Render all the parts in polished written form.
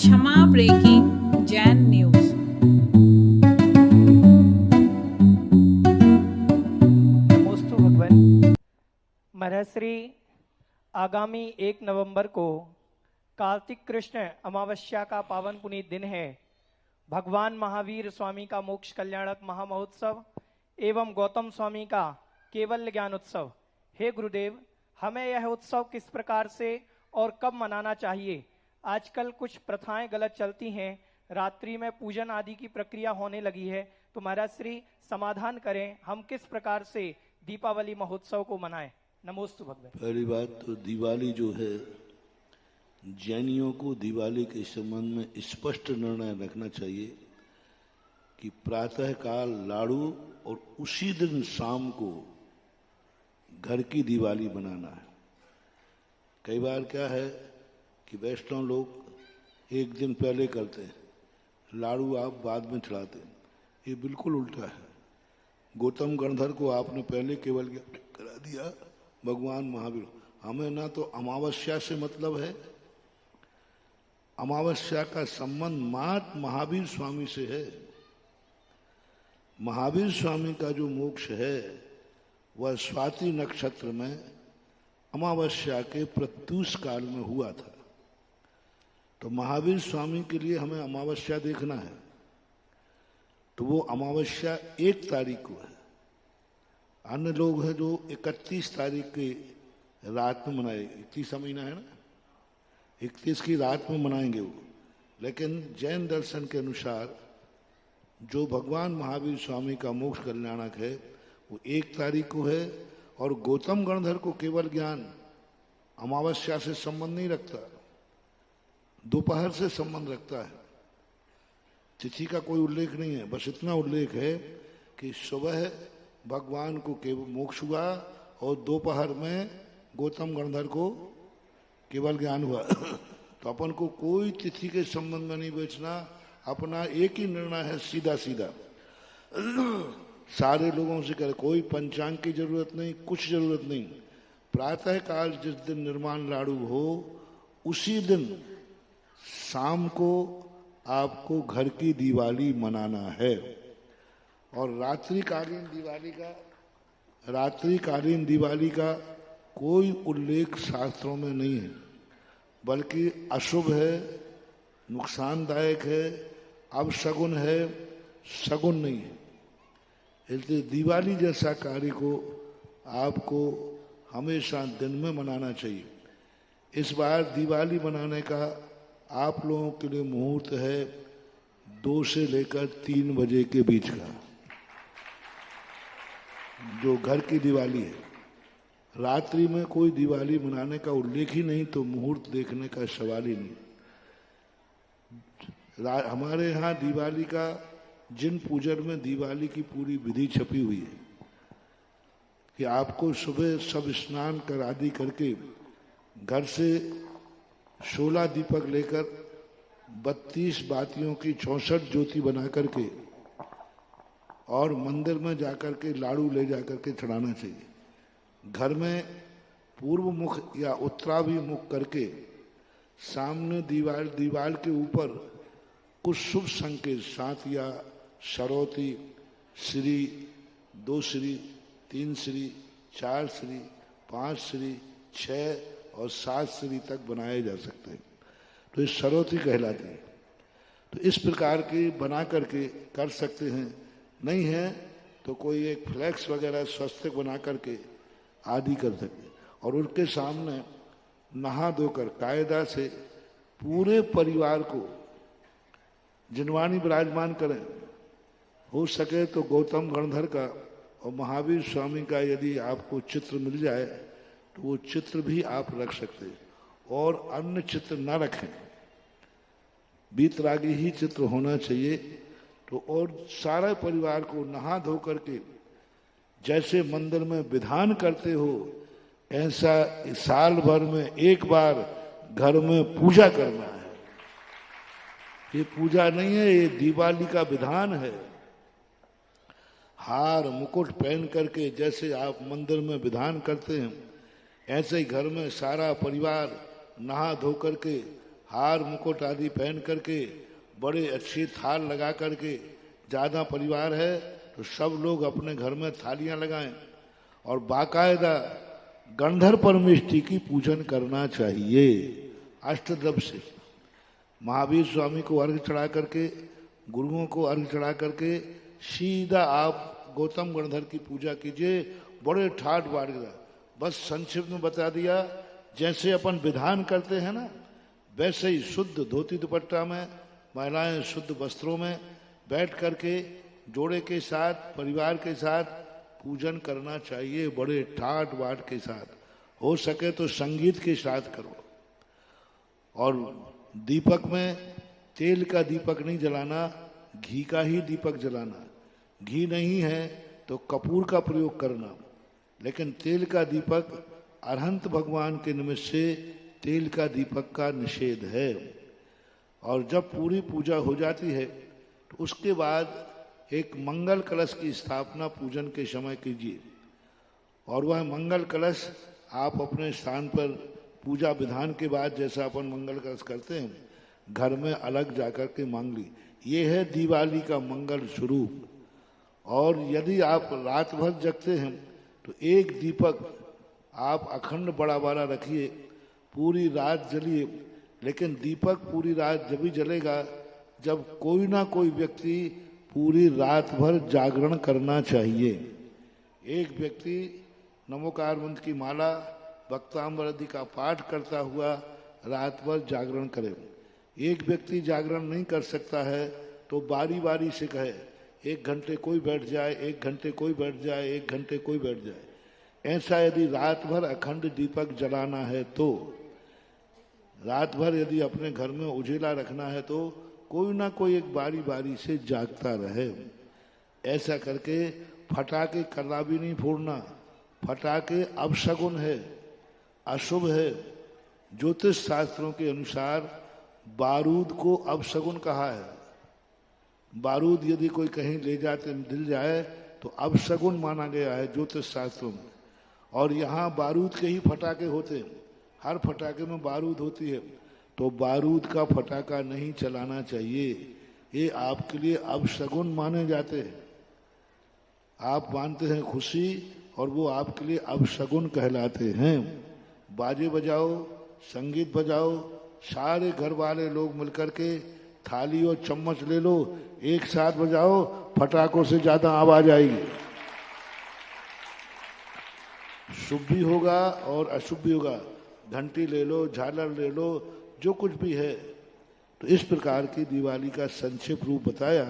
क्षमा breaking Jain news. नमोस्तु भगवान। महर्षि आगामी 1 नवंबर को कार्तिक कृष्ण अमावस्या का पावन पुनीत दिन है। भगवान महावीर स्वामी का मोक्ष कल्याणक महामहोत्सव एवं गौतम स्वामी का केवल ज्ञान उत्सव। हे गुरुदेव, हमें यह उत्सव किस प्रकार से और कब मनाना चाहिए? आजकल कुछ प्रथाएं गलत चलती हैं, रात्रि में पूजन आदि की प्रक्रिया होने लगी है, तो महाराज श्री समाधान करें, हम किस प्रकार से दीपावली महोत्सव को मनाएं? नमोस्तु भगवान। पहली बात तो दिवाली जो है, जैनियों को दिवाली के संबंध में स्पष्ट निर्णय रखना चाहिए कि प्रातः काल लाड़ू और उसी दिन शाम को घर की दिवाली बनाना है। कई बार क्या है कि वैष्णव लोग एक दिन पहले करते हैं, लाड़ू आप बाद में चढ़ाते हैं। ये बिल्कुल उल्टा है। गौतम गणधर को आपने पहले केवल करा दिया, भगवान महावीर। हमें ना तो अमावस्या से मतलब है, अमावस्या का संबंध मात्र महावीर स्वामी से है। महावीर स्वामी का जो मोक्ष है वह स्वाति नक्षत्र में अमावस्या के प्रत्यूष काल में हुआ था। तो महावीर स्वामी के लिए हमें अमावस्या देखना है, तो वो अमावस्या 1 तारीख को है। अन्य लोग हैं जो 31 तारीख की रात में मनाए, 31 महीना है ना, 31 की रात में मनाएंगे वो। लेकिन जैन दर्शन के अनुसार जो भगवान महावीर स्वामी का मोक्ष कल्याणक है वो 1 तारीख को है। और गौतम गणधर को केवल ज्ञान अमावस्या से संबंध नहीं रखता, दोपहर से संबंध रखता है। तिथि का कोई उल्लेख नहीं है, बस इतना उल्लेख है कि सुबह भगवान को केवल मोक्ष हुआ और दोपहर में गौतम गणधर को केवल ज्ञान हुआ। तो अपन को कोई तिथि के संबंध में नहीं बेचना, अपना एक ही निर्णय है, सीधा सीधा। सारे लोगों से कहे, कोई पंचांग की जरूरत नहीं, कुछ जरूरत नहीं। प्रातः काल जिस दिन निर्माण लाड़ू हो उसी दिन शाम को आपको घर की दिवाली मनाना है। और रात्रिकालीन दिवाली का कोई उल्लेख शास्त्रों में नहीं है, बल्कि अशुभ है, नुकसानदायक है, अपशगुन है, शगुन नहीं है। इसलिए दिवाली जैसा कार्य को आपको हमेशा दिन में मनाना चाहिए। इस बार दिवाली मनाने का आप लोगों के लिए मुहूर्त है 2 से लेकर 3 बजे के बीच का, जो घर की दिवाली है। रात्रि में कोई दिवाली मनाने का उल्लेख ही नहीं, तो मुहूर्त देखने का सवाल ही नहीं। हमारे यहाँ दिवाली का जिन पूजन में दिवाली की पूरी विधि छपी हुई है कि आपको सुबह सब स्नान कर आदि करके घर से 16 दीपक लेकर 32 बातियों की 64 ज्योति बना करके और मंदिर में जाकर के लाड़ू ले जाकर के चढ़ाना चाहिए। घर में पूर्व मुख या उत्तराभिमुख करके सामने दीवार के ऊपर कुछ शुभ संकेत 7 या सरौती, श्री, 2 श्री, 3 श्री, 4 श्री, 5 श्री, 6 और 7 श्री तक बनाए जा सकते हैं। तो ये सरौती कहलाती है। तो इस प्रकार की बना करके कर सकते हैं। नहीं है तो कोई एक फ्लैक्स वगैरह स्वस्तिक बना करके आदि कर सकते हैं। और उनके सामने नहा धोकर कायदा से पूरे परिवार को जिनवानी विराजमान करें। हो सके तो गौतम गणधर का और महावीर स्वामी का यदि आपको चित्र मिल जाए तो वो चित्र भी आप रख सकते हैं, और अन्य चित्र ना रखें, बीतरागी ही चित्र होना चाहिए। तो और सारे परिवार को नहा धो करके जैसे मंदिर में विधान करते हो ऐसा साल भर में एक बार घर में पूजा करना है। ये पूजा नहीं है, ये दिवाली का विधान है। हार मुकुट पहन करके जैसे आप मंदिर में विधान करते हैं, ऐसे ही घर में सारा परिवार नहा धो करके हार मुकुट आदि पहन करके, बड़े अच्छे थाल लगा करके, ज्यादा परिवार है तो सब लोग अपने घर में थालियां लगाएं और बाकायदा गंधर्व परमेष्टि की पूजन करना चाहिए अष्टद्रव्य से। महावीर स्वामी को अर्घ्य चढ़ा करके, गुरुओं को अर्घ्य चढ़ा करके सीधा आप गौतम गणधर की पूजा कीजिए, बड़े ठाट बाट गया। बस संक्षिप्त में बता दिया, जैसे अपन विधान करते हैं ना, वैसे ही शुद्ध धोती दुपट्टा में, महिलाएं शुद्ध वस्त्रों में बैठ करके जोड़े के साथ, परिवार के साथ पूजन करना चाहिए, बड़े ठाट बाट के साथ। हो सके तो संगीत के साथ करो। और दीपक में तेल का दीपक नहीं जलाना, घी का ही दीपक जलाना। घी नहीं है तो कपूर का प्रयोग करना, लेकिन तेल का दीपक अरहंत भगवान के निमित्त से तेल का दीपक का निषेध है। और जब पूरी पूजा हो जाती है तो उसके बाद एक मंगल कलश की स्थापना पूजन के समय कीजिए। और वह मंगल कलश आप अपने स्थान पर पूजा विधान के बाद, जैसा अपन मंगल कलश करते हैं, घर में अलग जाकर के मांग ली। ये है दिवाली का मंगल स्वरूप। और यदि आप रात भर जगते हैं तो एक दीपक आप अखंड बड़ा वाला रखिए, पूरी रात जलिए। लेकिन दीपक पूरी रात जब भी जलेगा जब कोई ना कोई व्यक्ति पूरी रात भर जागरण करना चाहिए। एक व्यक्ति नमोकार मंत्र की माला, वक्तांबरधि का पाठ करता हुआ रात भर जागरण करे। एक व्यक्ति जागरण नहीं कर सकता है तो बारी बारी से कहे, 1 घंटे कोई बैठ जाए, 1 घंटे कोई बैठ जाए, 1 घंटे कोई बैठ जाए। ऐसा यदि रात भर अखंड दीपक जलाना है तो, रात भर यदि अपने घर में उजेला रखना है तो कोई ना कोई एक बारी बारी से जागता रहे। ऐसा करके फटाके कला भी नहीं फोड़ना। फटाके अपशगुन है, अशुभ है। ज्योतिष शास्त्रों के अनुसार बारूद को अपशगुन कहा है। बारूद यदि कोई कहीं ले जाते दिल जाए तो अपशगुन माना गया है ज्योतिष शास्त्रों में। और यहाँ बारूद के ही फटाके होते हैं, हर फटाके में बारूद होती है, तो बारूद का फटाका नहीं चलाना चाहिए। ये आपके लिए अपशगुन माने जाते हैं। आप मानते हैं खुशी और वो आपके लिए अपशगुन कहलाते हैं। बाजे बजाओ, संगीत बजाओ, सारे घर वाले लोग मिलकर के थाली और चम्मच ले लो, एक साथ बजाओ, फटाकों से ज्यादा आवाज आएगी। शुभ भी होगा और अशुभ भी होगा। घंटी ले लो, झालर ले लो, जो कुछ भी है। तो इस प्रकार की दिवाली का संक्षिप्त रूप बताया।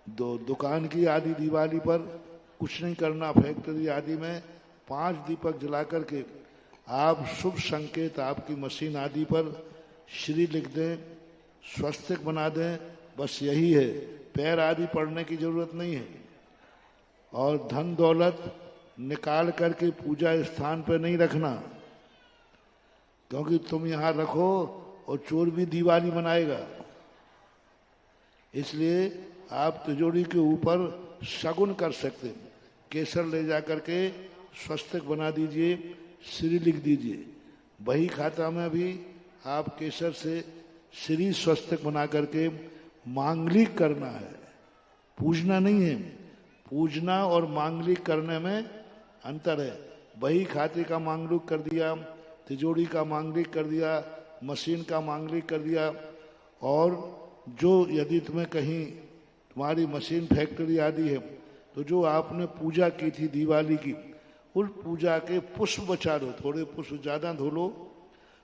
दुकान की आदि दिवाली पर कुछ नहीं करना। फैक्ट्री आदि में 5 दीपक जला करके आप शुभ संकेत आपकी मशीन आदि पर श्री लिख दें, स्वस्तिक बना दें, बस यही है। पैर आदि पड़ने की जरूरत नहीं है। और धन दौलत निकाल करके पूजा स्थान पर नहीं रखना, क्योंकि तुम यहाँ रखो और चोर भी दिवाली मनाएगा। इसलिए आप तिजोरी के ऊपर शगुन कर सकते हैं। केसर ले जा करके स्वस्तिक बना दीजिए, श्री लिख दीजिए। बही खाता में भी आप केसर से श्री स्वस्तिक बना करके मांगलिक करना है, पूजना नहीं है। पूजना और मांगलिक करने में अंतर है। बही खाते का मांगलिक कर दिया, तिजोरी का मांगलिक कर दिया, मशीन का मांगलिक कर दिया। और जो यदि तुम्हें कहीं तुम्हारी मशीन फैक्ट्री आदि है तो जो आपने पूजा की थी दिवाली की, उस पूजा के पुष्प बचा लो, थोड़े पुष्प ज्यादा धो लो,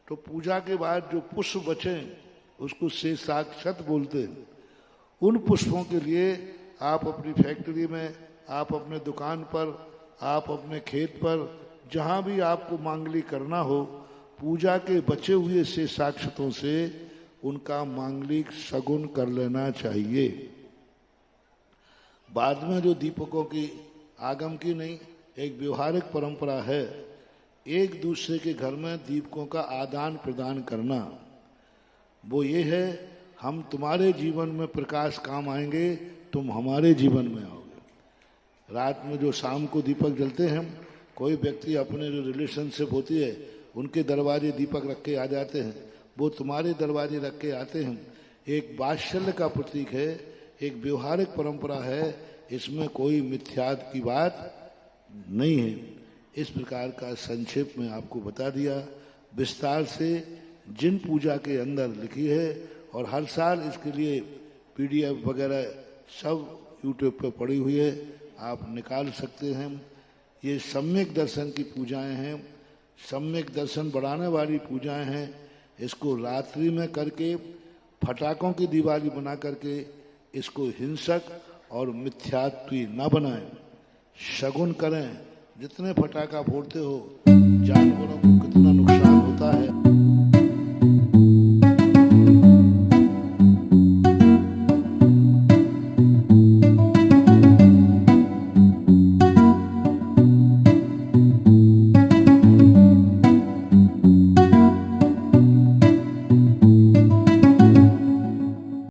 तो पूजा के बाद जो पुष्प बचे उसको से साक्षत बोलते हैं। उन पुष्पों के लिए आप अपनी फैक्ट्री में, आप अपने दुकान पर, आप अपने खेत पर, जहां भी आपको मांगलिक करना हो, पूजा के बचे हुए से साक्षतों से उनका मांगलिक शगुन कर लेना चाहिए। बाद में जो दीपकों की आगम की नहीं, एक व्यवहारिक परंपरा है, एक दूसरे के घर में दीपकों का आदान प्रदान करना। वो ये है, हम तुम्हारे जीवन में प्रकाश काम आएंगे, तुम हमारे जीवन में आओगे। रात में जो शाम को दीपक जलते हैं, कोई व्यक्ति अपने जो रिलेशनशिप होती है उनके दरवाजे दीपक रख के आ जाते हैं, वो तुम्हारे दरवाजे रख के आते हैं। एक वात्सल्य का प्रतीक है, एक व्यवहारिक परंपरा है, इसमें कोई मिथ्यात की बात नहीं है। इस प्रकार का संक्षेप में आपको बता दिया। विस्तार से जिन पूजा के अंदर लिखी है और हर साल इसके लिए PDF वगैरह सब यूट्यूब पे पड़ी हुई है, आप निकाल सकते हैं। ये सम्यक दर्शन की पूजाएं हैं, सम्यक दर्शन बढ़ाने वाली पूजाएं हैं। इसको रात्रि में करके फटाकों की दिवाली बना करके इसको हिंसक और मिथ्यात्वी न बनाएं, शगुन करें। जितने फटाका फोड़ते हो जानवरों को कितना नुकसान होता है।